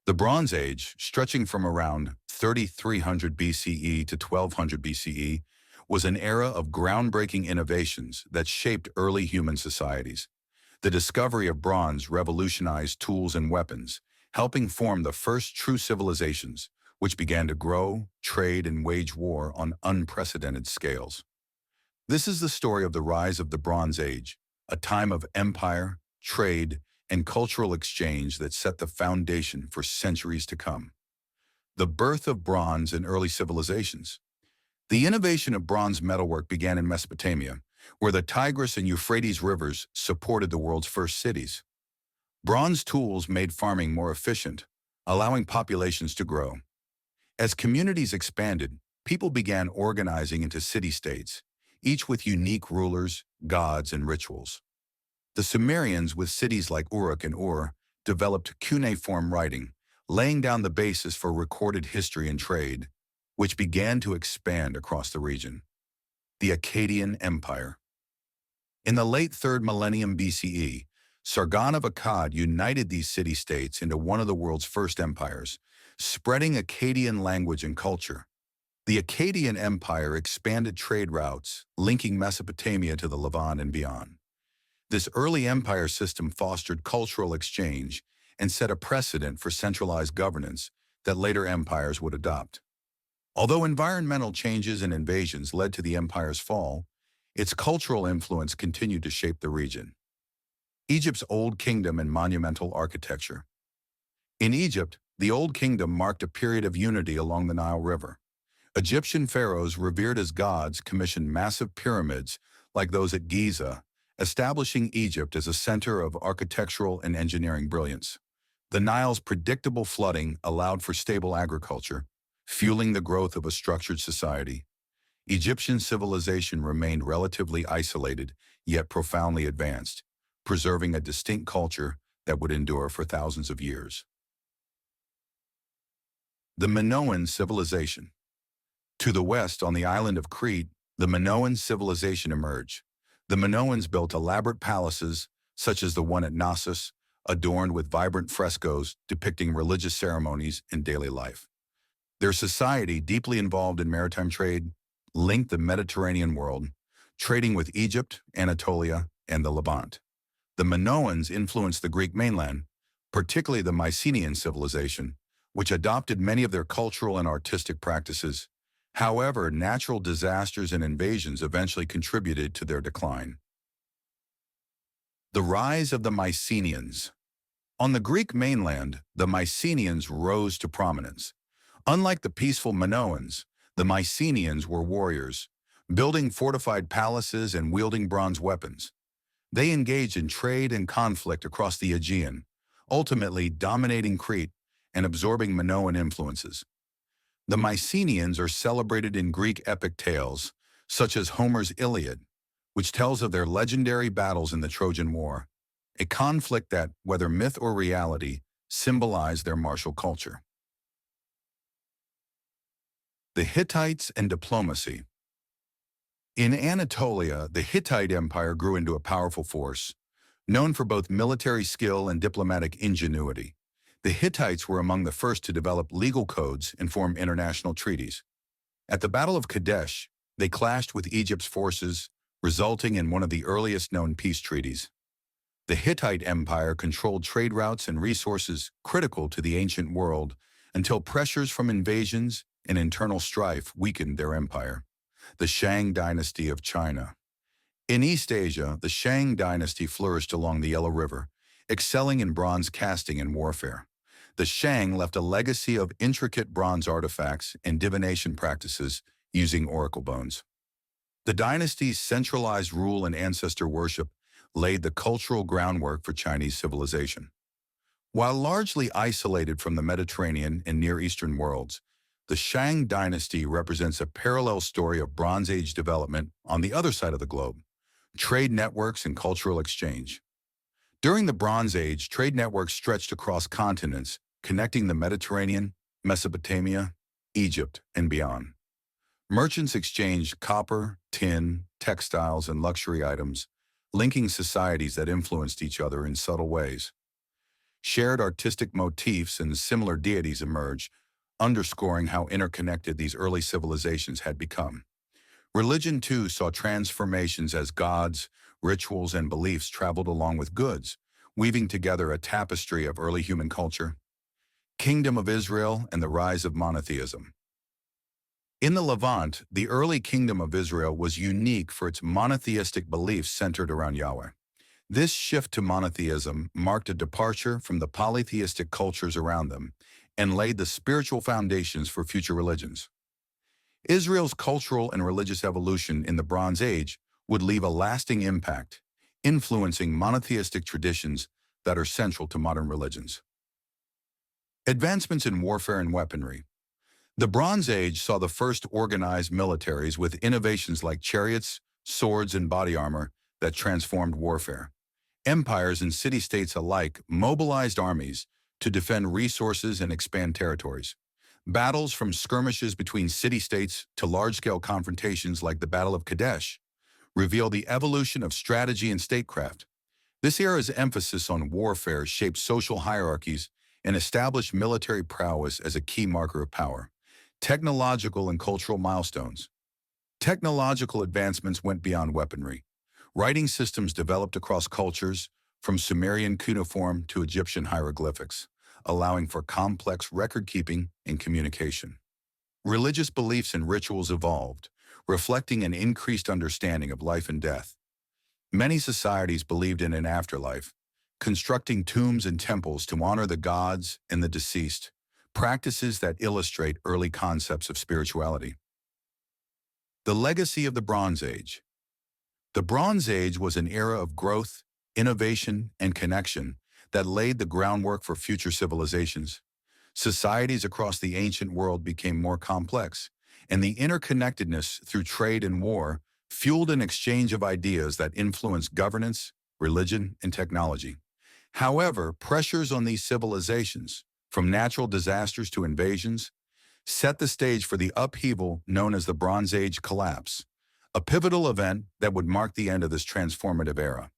The Bronze Age, stretching from around 3300 BCE to 1200 BCE, was an era of groundbreaking innovations that shaped early human societies. The discovery of bronze revolutionized tools and weapons, helping form the first true civilizations, which began to grow, trade, and wage war on unprecedented scales. This is the story of the rise of the Bronze Age, a time of empire, trade, and cultural exchange that set the foundation for centuries to come. The birth of bronze in early civilizations. The innovation of bronze metalwork began in Mesopotamia, where the Tigris and Euphrates rivers supported the world's first cities. Bronze tools made farming more efficient, allowing populations to grow. As communities expanded, people began organizing into city-states, each with unique rulers, gods, and rituals. The Sumerians, with cities like Uruk and Ur, developed cuneiform writing, laying down the basis for recorded history and trade, which began to expand across the region. The Akkadian Empire. In the late 3rd millennium BCE, Sargon of Akkad united these city-states into one of the world's first empires, spreading Akkadian language and culture. The Akkadian Empire expanded trade routes, linking Mesopotamia to the Levant and beyond. This early empire system fostered cultural exchange and set a precedent for centralized governance that later empires would adopt. Although environmental changes and invasions led to the empire's fall, its cultural influence continued to shape the region. Egypt's Old Kingdom and monumental architecture. In Egypt, the Old Kingdom marked a period of unity along the Nile River. Egyptian pharaohs revered as gods commissioned massive pyramids like those at Giza, establishing Egypt as a center of architectural and engineering brilliance. The Nile's predictable flooding allowed for stable agriculture, fueling the growth of a structured society. Egyptian civilization remained relatively isolated, yet profoundly advanced, preserving a distinct culture that would endure for thousands of years. The Minoan civilization. To the west, on the island of Crete, the Minoan civilization emerged. The Minoans built elaborate palaces, such as the one at Knossos, adorned with vibrant frescoes depicting religious ceremonies and daily life. Their society, deeply involved in maritime trade, linked the Mediterranean world, trading with Egypt, Anatolia, and the Levant. The Minoans influenced the Greek mainland, particularly the Mycenaean civilization, which adopted many of their cultural and artistic practices. However, natural disasters and invasions eventually contributed to their decline. The rise of the Mycenaeans. On the Greek mainland, the Mycenaeans rose to prominence. Unlike the peaceful Minoans, the Mycenaeans were warriors, building fortified palaces and wielding bronze weapons. They engaged in trade and conflict across the Aegean, ultimately dominating Crete and absorbing Minoan influences. The Mycenaeans are celebrated in Greek epic tales, such as Homer's Iliad, which tells of their legendary battles in the Trojan War, a conflict that, whether myth or reality, symbolized their martial culture. The Hittites and diplomacy. In Anatolia, the Hittite Empire grew into a powerful force, known for both military skill and diplomatic ingenuity. The Hittites were among the first to develop legal codes and form international treaties. At the Battle of Kadesh, they clashed with Egypt's forces, resulting in one of the earliest known peace treaties. The Hittite Empire controlled trade routes and resources critical to the ancient world until pressures from invasions and internal strife weakened their empire. The Shang Dynasty of China. In East Asia, the Shang Dynasty flourished along the Yellow River, excelling in bronze casting and warfare. The Shang left a legacy of intricate bronze artifacts and divination practices using oracle bones. The dynasty's centralized rule and ancestor worship laid the cultural groundwork for Chinese civilization. While largely isolated from the Mediterranean and Near Eastern worlds, the Shang dynasty represents a parallel story of Bronze Age development on the other side of the globe, trade networks and cultural exchange. During the Bronze Age, trade networks stretched across continents, connecting the Mediterranean, Mesopotamia, Egypt, and beyond. Merchants exchanged copper, tin, textiles, and luxury items, linking societies that influenced each other in subtle ways. Shared artistic motifs and similar deities emerged, underscoring how interconnected these early civilizations had become. Religion, too, saw transformations as gods, rituals, and beliefs traveled along with goods, weaving together a tapestry of early human culture. Kingdom of Israel and the rise of monotheism. In the Levant, the early Kingdom of Israel was unique for its monotheistic beliefs centered around Yahweh. This shift to monotheism marked a departure from the polytheistic cultures around them and laid the spiritual foundations for future religions. Israel's cultural and religious evolution in the Bronze Age would leave a lasting impact, influencing monotheistic traditions that are central to modern religions. Advancements in warfare and weaponry. The Bronze Age saw the first organized militaries with innovations like chariots, swords, and body armor that transformed warfare. Empires and city-states alike mobilized armies to defend resources and expand territories. Battles from skirmishes between city-states to large-scale confrontations like the Battle of Kadesh reveal the evolution of strategy and statecraft. This era's emphasis on warfare shaped social hierarchies and established military prowess as a key marker of power. Technological and cultural milestones. Technological advancements went beyond weaponry. Writing systems developed across cultures, from Sumerian cuneiform to Egyptian hieroglyphics, allowing for complex record-keeping and communication. Religious beliefs and rituals evolved, reflecting an increased understanding of life and death. Many societies believed in an afterlife, constructing tombs and temples to honor the gods and the deceased, practices that illustrate early concepts of spirituality. The legacy of the Bronze Age. The Bronze Age was an era of growth, innovation, and connection that laid the groundwork for future civilizations. Societies across the ancient world became more complex, and the interconnectedness through trade and war fueled an exchange of ideas that influenced governance, religion, and technology. However, pressures on these civilizations, from natural disasters to invasions, set the stage for the upheaval known as the Bronze Age collapse, a pivotal event that would mark the end of this transformative era.